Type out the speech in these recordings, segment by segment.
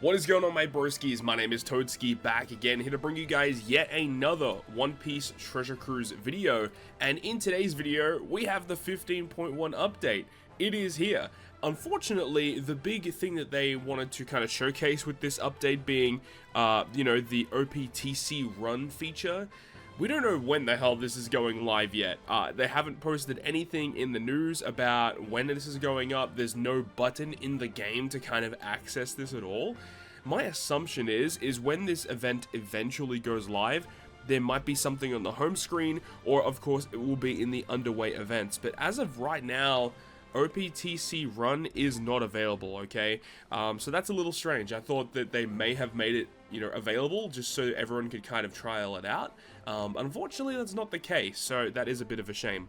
What is going on, my broskiis? My name is Toadski, back again, here to bring you guys yet another One Piece Treasure Cruise video. And in today's video, we have the 15.1 update. It is here. Unfortunately, the big thing that they wanted to kind of showcase with this update being, the OPTC run feature. We don't know when the hell this is going live yet. They haven't posted anything in the news about when this is going up. There's no button in the game to kind of access this at all. My assumption is when this event eventually goes live, there might be something on the home screen, or of course it will be in the underway events. But as of right now, OPTC run is not available, okay? So that's a little strange. I thought that they may have made it, available just so everyone could kind of trial it out. Unfortunately, that's not the case, so that is a bit of a shame.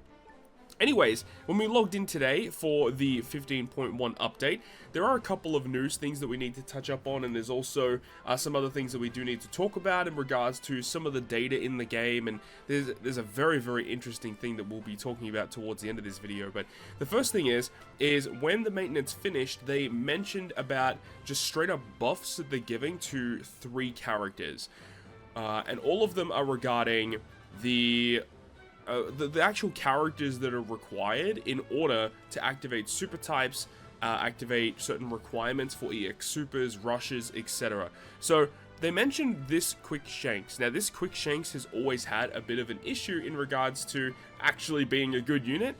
Anyways, when we logged in today for the 15.1 update, there are a couple of news things that we need to touch up on, and there's also some other things that we do need to talk about in regards to some of the data in the game, and there's a very, very interesting thing that we'll be talking about towards the end of this video. But the first thing is when the maintenance finished, they mentioned about just straight up buffs that they're giving to 3 characters, and all of them are regarding the actual characters that are required in order to activate super types, activate certain requirements for EX supers, rushes, etc. So they mentioned this quick Shanks. Now this quick Shanks has always had a bit of an issue in regards to actually being a good unit,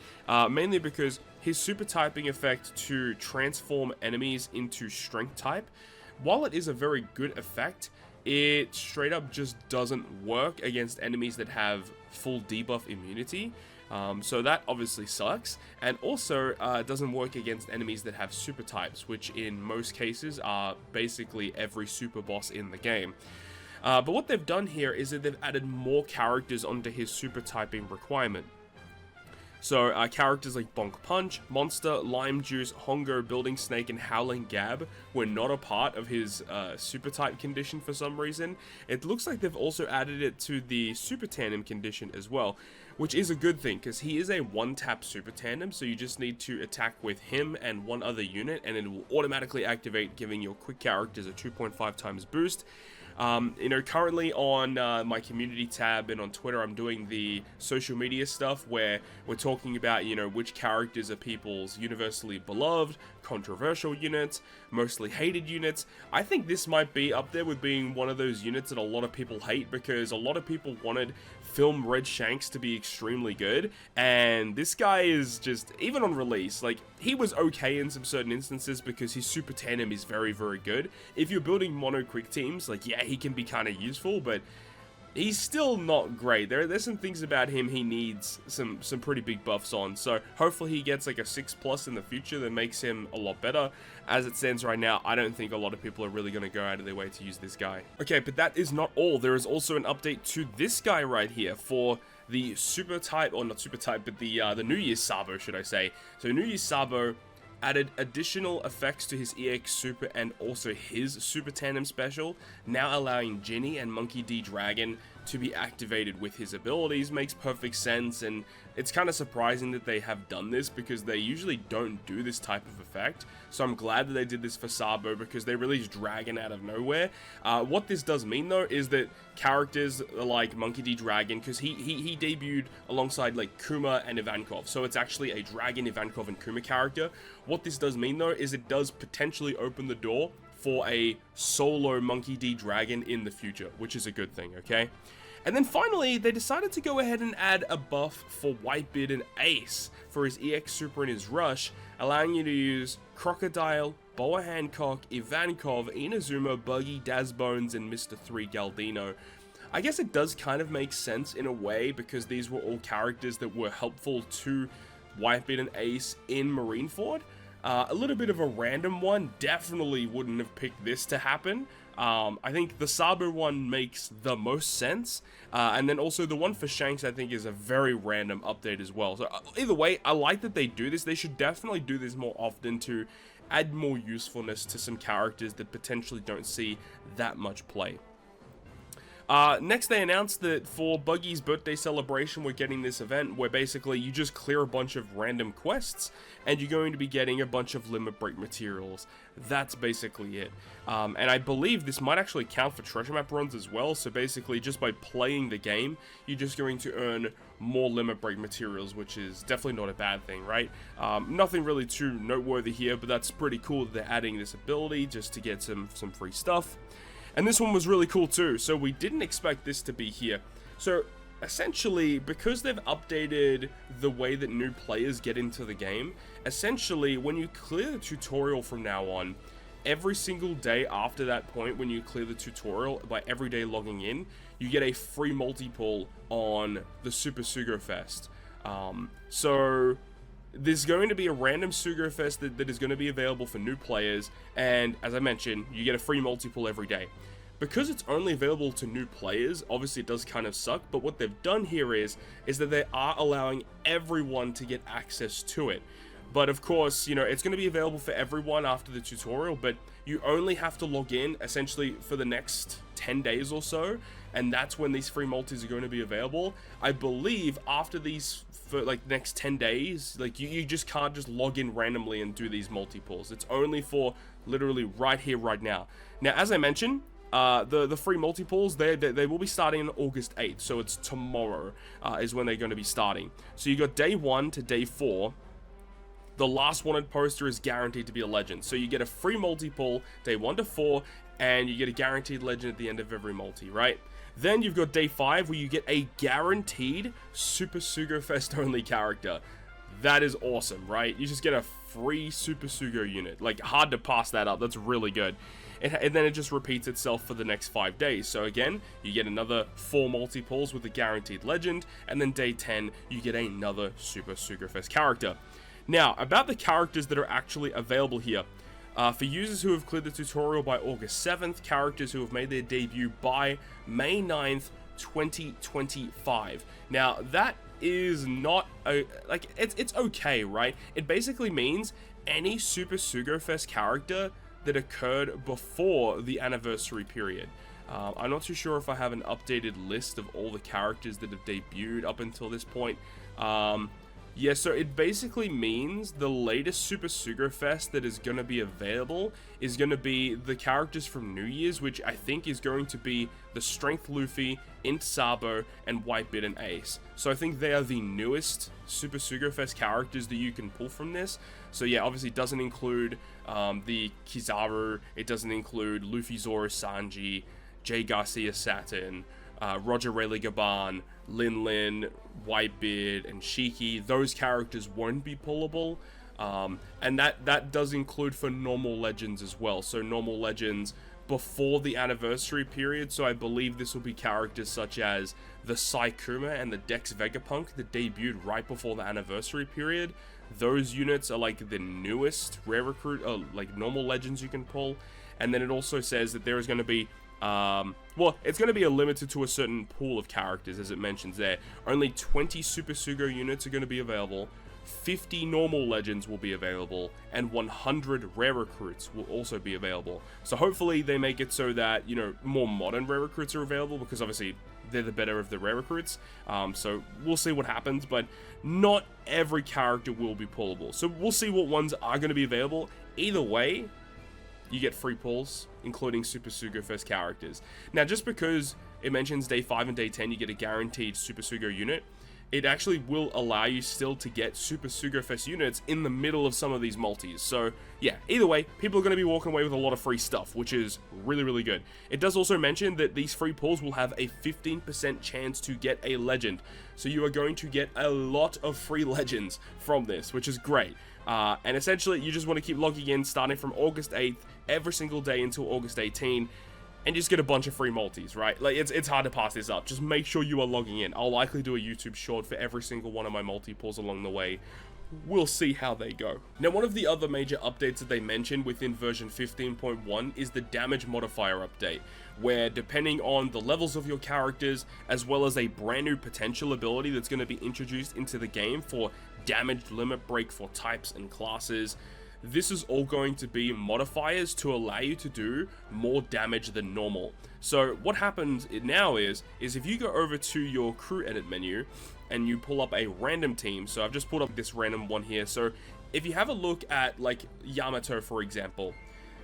mainly because his super typing effect to transform enemies into strength type, while it is a very good effect, it straight up just doesn't work against enemies that have full debuff immunity. So that obviously sucks, and also doesn't work against enemies that have super types, which in most cases are basically every super boss in the game. But what they've done here is that they've added more characters onto his super typing requirement. So, characters like Bonk Punch, Monster, Lime Juice, Hongo, Building Snake, and Howling Gab were not a part of his super type condition for some reason. It looks like they've also added it to the super tandem condition as well, which is a good thing because he is a one-tap super tandem, so you just need to attack with him and one other unit, and it will automatically activate, giving your quick characters a 2.5 times boost. Currently on my community tab and on Twitter, I'm doing the social media stuff where we're talking about, which characters are people's universally beloved, controversial units, mostly hated units. I think this might be up there with being one of those units that a lot of people hate, because a lot of people wanted Film Red Shanks to be extremely good, and this guy is just, even on release, like, he was okay in some certain instances because his super tandem is very, very good. If you're building mono quick teams, like, yeah, he can be kind of useful, but he's still not great. There's some things about him he needs some pretty big buffs on, so hopefully he gets like a 6+ in the future that makes him a lot better. As it stands right now, I don't think a lot of people are really going to go out of their way to use this guy. Okay, but that is not all. There is also an update to this guy right here for the super type, or not super type, but the New Year's Sabo, should I say. So New Year's Sabo added additional effects to his EX Super and also his Super Tandem Special, now allowing Ginny and Monkey D. Dragon to be activated with his abilities. Makes perfect sense, and it's kind of surprising that they have done this because they usually don't do this type of effect. So I'm glad that they did this for Sabo because they released Dragon out of nowhere. What this does mean though is that characters like Monkey D. Dragon, because he debuted alongside like Kuma and Ivankov, so it's actually a Dragon, Ivankov, and Kuma character. What this does mean though is it does potentially open the door for a solo Monkey D. Dragon in the future, which is a good thing, okay? And then finally, they decided to go ahead and add a buff for Whitebeard and Ace for his EX Super and his Rush, allowing you to use Crocodile, Boa Hancock, Ivankov, Inazuma, Buggy, Dazbones, and Mr. 3 Galdino. I guess it does kind of make sense in a way because these were all characters that were helpful to Whitebeard and Ace in Marineford. A little bit of a random one, definitely wouldn't have picked this to happen. I think the Sabo one makes the most sense, and then also the one for Shanks I think is a very random update as well. So either way, I like that they do this. They should definitely do this more often to add more usefulness to some characters that potentially don't see that much play. Next, they announced that for Buggys Birthday celebration, we're getting this event where basically you just clear a bunch of random quests, and you're going to be getting a bunch of limit break materials. That's basically it. And I believe this might actually count for treasure map runs as well, so basically just by playing the game, you're just going to earn more limit break materials, which is definitely not a bad thing, right? Nothing really too noteworthy here, but that's pretty cool that they're adding this ability just to get some free stuff. And this one was really cool too, so we didn't expect this to be here. So essentially, because they've updated the way that new players get into the game, essentially when you clear the tutorial from now on, every single day after that point when you clear the tutorial, by every day logging in, you get a free multi-pull on the Super Sugo Fest. So there's going to be a random Sugo Fest that is going to be available for new players, and as I mentioned, you get a free multi-pull every day. Because it's only available to new players, obviously it does kind of suck, but what they've done here is that they are allowing everyone to get access to it. But of course, you know, it's going to be available for everyone after the tutorial, but you only have to log in essentially for the next 10 days or so, and that's when these free multis are going to be available. I believe after these, for like next 10 days, like you just can't just log in randomly and do these multi-pulls. It's only for literally right here, right now. Now, as I mentioned, the free multi-pulls, they will be starting on August 8th, so it's tomorrow is when they're going to be starting. So you got day 1 to day 4. The last wanted poster is guaranteed to be a legend. So you get a free multi-pull day 1 to 4, and you get a guaranteed legend at the end of every multi, right? Then you've got day 5 where you get a guaranteed Super Sugo Fest only character. That is awesome, right? You just get a free Super Sugo unit. Like, hard to pass that up. That's really good. And then it just repeats itself for the next 5 days. So again, you get another 4 multi-pulls with a guaranteed legend, and then day 10, you get another Super Sugo Fest character. Now, about the characters that are actually available here. For users who have cleared the tutorial by August 7th, characters who have made their debut by May 9th, 2025. Now, that is not, it's okay, right? It basically means any Super Sugo Fest character that occurred before the anniversary period. I'm not too sure if I have an updated list of all the characters that have debuted up until this point. Yeah, so it basically means the latest Super Sugo Fest that is going to be available is going to be the characters from New Year's, which I think is going to be the Strength Luffy, Int Sabo, and Whitebeard and Ace. So I think they are the newest Super Sugo Fest characters that you can pull from this. So yeah, obviously it doesn't include the Kizaru, it doesn't include Luffy Zoro Sanji, Jay Garcia Saturn, Roger Rayleigh Gaban, Lin Lin, Whitebeard, and Shiki. Those characters won't be pullable, and that does include for normal legends as well. So normal legends before the anniversary period. So I believe this will be characters such as the Saikuma and the Dex Vegapunk that debuted right before the anniversary period. Those units are like the newest rare recruit, like normal legends you can pull. And then it also says that there is going to be well, it's going to be limited to a certain pool of characters, as it mentions there. Only 20 Super Sugo units are going to be available, 50 normal legends will be available, and 100 rare recruits will also be available. So hopefully they make it so that, you know, more modern rare recruits are available, because obviously they're the better of the rare recruits. So we'll see what happens, but not every character will be pullable. So we'll see what ones are going to be available. Either way, you get free pulls, including Super Sugo Fest characters. Now, just because it mentions day 5 and day 10, you get a guaranteed Super Sugo unit, it actually will allow you still to get Super Sugo Fest units in the middle of some of these multis. So, yeah, either way, people are going to be walking away with a lot of free stuff, which is really, really good. It does also mention that these free pulls will have a 15% chance to get a legend. So you are going to get a lot of free legends from this, which is great. And essentially, you just want to keep logging in starting from August 8th, every single day until August 18, and just get a bunch of free multis, right? Like, it's hard to pass this up. Just make sure you are logging in. I'll likely do a YouTube short for every single one of my multi-pulls along the way. We'll see how they go. Now, one of the other major updates that they mentioned within version 15.1 is the damage modifier update, where depending on the levels of your characters, as well as a brand new potential ability that's going to be introduced into the game for damage limit break for types and classes, this is all going to be modifiers to allow you to do more damage than normal. So what happens now is if you go over to your crew edit menu and you pull up a random team, so I've just pulled up this random one here. So if you have a look at like Yamato, for example,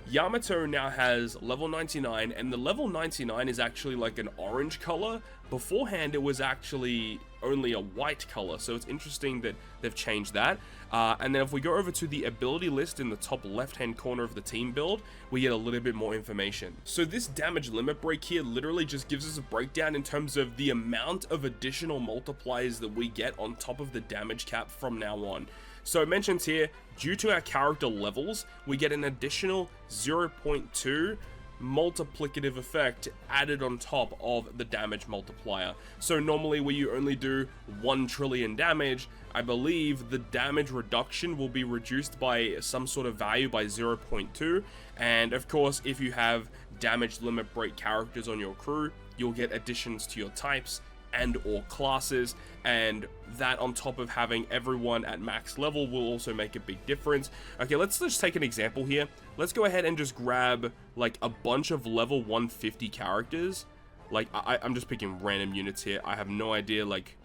Yamato now has level 99, and the level 99 is actually like an orange color. Beforehand, it was actually only a white color, so it's interesting that they've changed that. And then if we go over to the ability list in the top left-hand corner of the team build, we get a little bit more information. So this damage limit break here literally just gives us a breakdown in terms of the amount of additional multipliers that we get on top of the damage cap from now on. So it mentions here, due to our character levels, we get an additional 0.2 multiplicative effect added on top of the damage multiplier. So normally where you only do 1 trillion damage, I believe the damage reduction will be reduced by some sort of value by 0.2. And of course, if you have damage limit break characters on your crew, you'll get additions to your types and or classes, and that on top of having everyone at max level will also make a big difference. Okay, let's just take an example here. Let's go ahead and just grab like a bunch of level 150 characters. Like I'm just picking random units here. I have no idea. Like,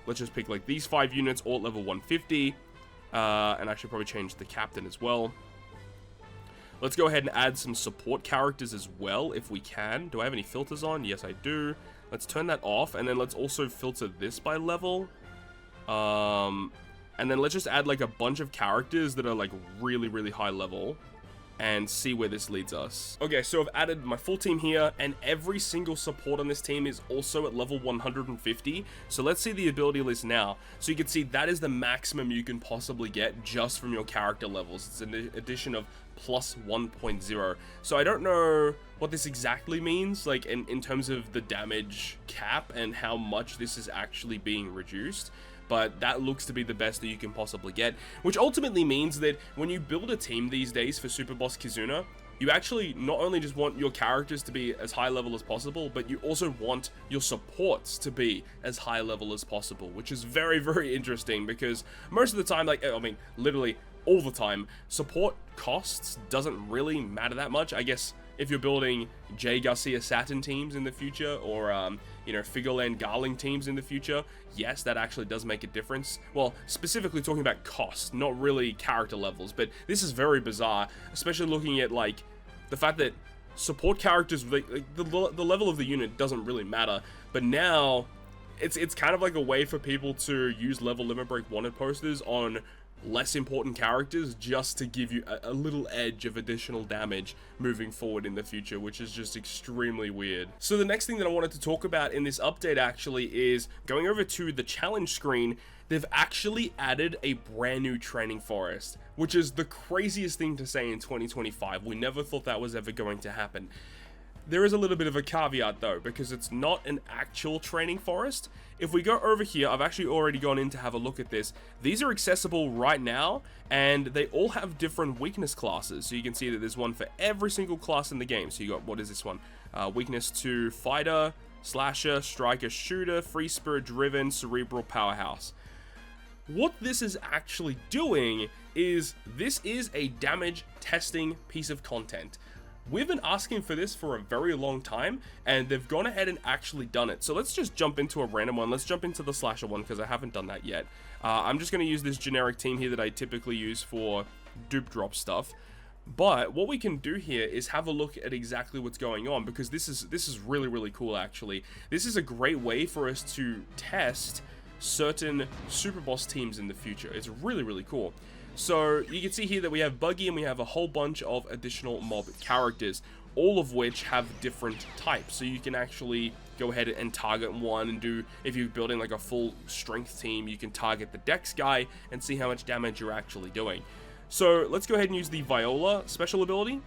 let's just pick like these 5 units all at level 150, and I should probably change the captain as well. Let's go ahead and add some support characters as well if we can. Do I have any filters on? Yes, I do. Let's turn that off, and then let's also filter this by level. And then let's just add like a bunch of characters that are like really high level and see where this leads us. Okay, so I've added my full team here, and every single support on this team is also at level 150. So let's see the ability list now. So you can see that is the maximum you can possibly get just from your character levels. It's an addition of plus 1.0. So I don't know what this exactly means, like in terms of the damage cap and how much this is actually being reduced, but that looks to be the best that you can possibly get, which ultimately means that when you build a team these days for Super Boss Kizuna, you actually not only just want your characters to be as high level as possible, but you also want your supports to be as high level as possible, which is very interesting, because most of the time, like, I mean, literally all the time, support costs doesn't really matter that much. I guess if you're building J. Garcia Saturn teams in the future, or you know, Figureland Garling teams in the future, yes, that actually does make a difference. Well, specifically talking about cost, not really character levels, but this is very bizarre, especially looking at like the fact that support characters, like the level of the unit doesn't really matter, but now it's kind of like a way for people to use level limit break wanted posters on less important characters just to give you a little edge of additional damage moving forward in the future, which is just extremely weird. So the next thing that I wanted to talk about in this update actually is going over to the challenge screen. They've actually added a brand new training forest, which is the craziest thing to say in 2025. We never thought that was ever going to happen. There is a little bit of a caveat though, because it's not an actual training forest. If we go over here, I've actually already gone in to have a look at this. These are accessible right now, and they all have different weakness classes. So you can see that there's one for every single class in the game. So you got, what is this one? Weakness to fighter, slasher, striker, shooter, free spirit driven, cerebral, powerhouse. What this is actually doing is, this is a damage testing piece of content. We've been asking for this for a very long time, and they've gone ahead and actually done it. So let's just jump into a random one. Let's jump into the slasher one, because I haven't done that yet. I'm just going to use this generic team here that I typically use for dupe drop stuff. But what we can do here is have a look at exactly what's going on, because this is really cool actually. This is a great way for us to test certain Super Boss teams in the future. It's really cool. So you can see here that we have Buggy and we have a whole bunch of additional mob characters, all of which have different types. So you can actually go ahead and target one and do, if you're building like a full strength team, you can target the Dex guy and see how much damage you're actually doing. So let's go ahead and use the Viola special ability.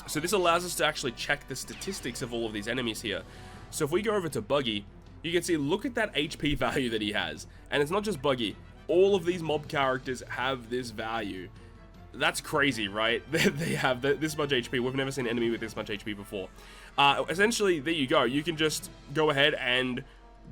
So this allows us to actually check the statistics of all of these enemies here. So if we go over to Buggy, you can see, look at that HP value that he has. And it's not just Buggy. All of these mob characters have this value. That's crazy, right? They have this much HP. We've never seen an enemy with this much HP before. Essentially, there you go. You can just go ahead and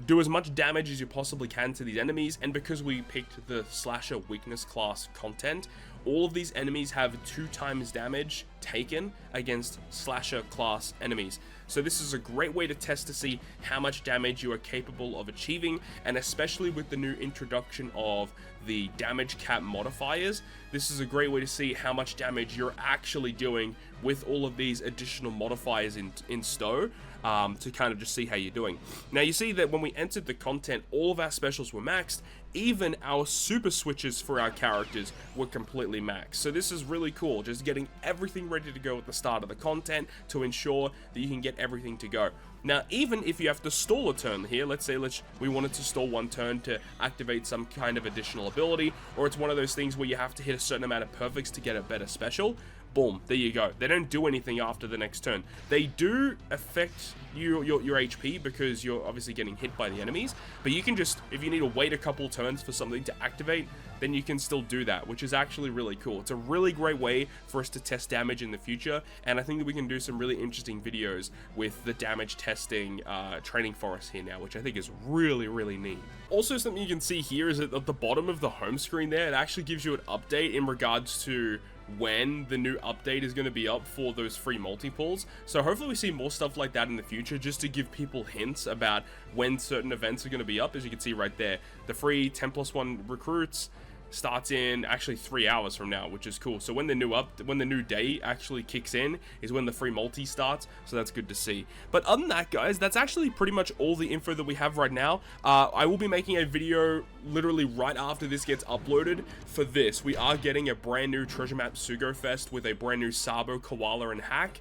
do as much damage as you possibly can to these enemies, and because we picked the slasher weakness class content, all of these enemies have 2 times damage taken against slasher class enemies. So this is a great way to test to see how much damage you are capable of achieving, and especially with the new introduction of the damage cap modifiers, this is a great way to see how much damage you're actually doing with all of these additional modifiers in stow, to kind of just see how you're doing. Now you see that when we entered the content, all of our specials were maxed, even our super switches for our characters were completely maxed. So this is really cool, just getting everything ready to go at the start of the content to ensure that you can get everything to go. Now, even if you have to stall a turn here, let's say we wanted to stall 1 turn to activate some kind of additional ability, or it's one of those things where you have to hit a certain amount of perfects to get a better special, boom, there you go. They don't do anything after the next turn. They do affect your HP because you're obviously getting hit by the enemies, but you can just, if you need to wait a couple turns for something to activate, then you can still do that, which is actually really cool. It's a really great way for us to test damage in the future, and I think that we can do some really interesting videos with the damage testing training forest here now, which I think is really, really neat. Also, something you can see here is that at the bottom of the home screen there, it actually gives you an update in regards to when the new update is going to be up for those free multi-pulls. So hopefully we see more stuff like that in the future, just to give people hints about when certain events are going to be up. As you can see right there, the free 10+1 recruits starts in actually 3 hours from now, which is cool. So when the new day actually kicks in is when the free multi starts, so that's good to see. But other than that, guys, that's actually pretty much all the info that we have right now. I will be making a video literally right after this gets uploaded for this. We are getting a brand new treasure map Sugo Fest with a brand new Sabo, Koala, and Hack.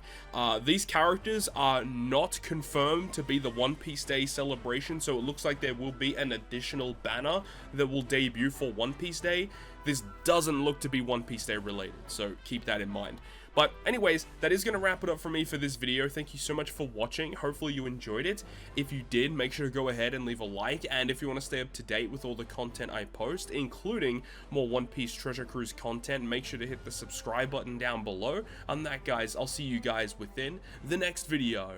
These characters are not confirmed to be the One Piece Day celebration, so it looks like there will be an additional banner that will debut for One Piece Day. This doesn't look to be One Piece Day related, so keep that in mind. But anyways, that is going to wrap it up for me for this video. Thank you so much for watching. Hopefully you enjoyed it. If you did, make sure to go ahead and leave a like, and if you want to stay up to date with all the content I post, including more One Piece Treasure Cruise content, make sure to hit the subscribe button down below. On that, guys, I'll see you guys within the next video.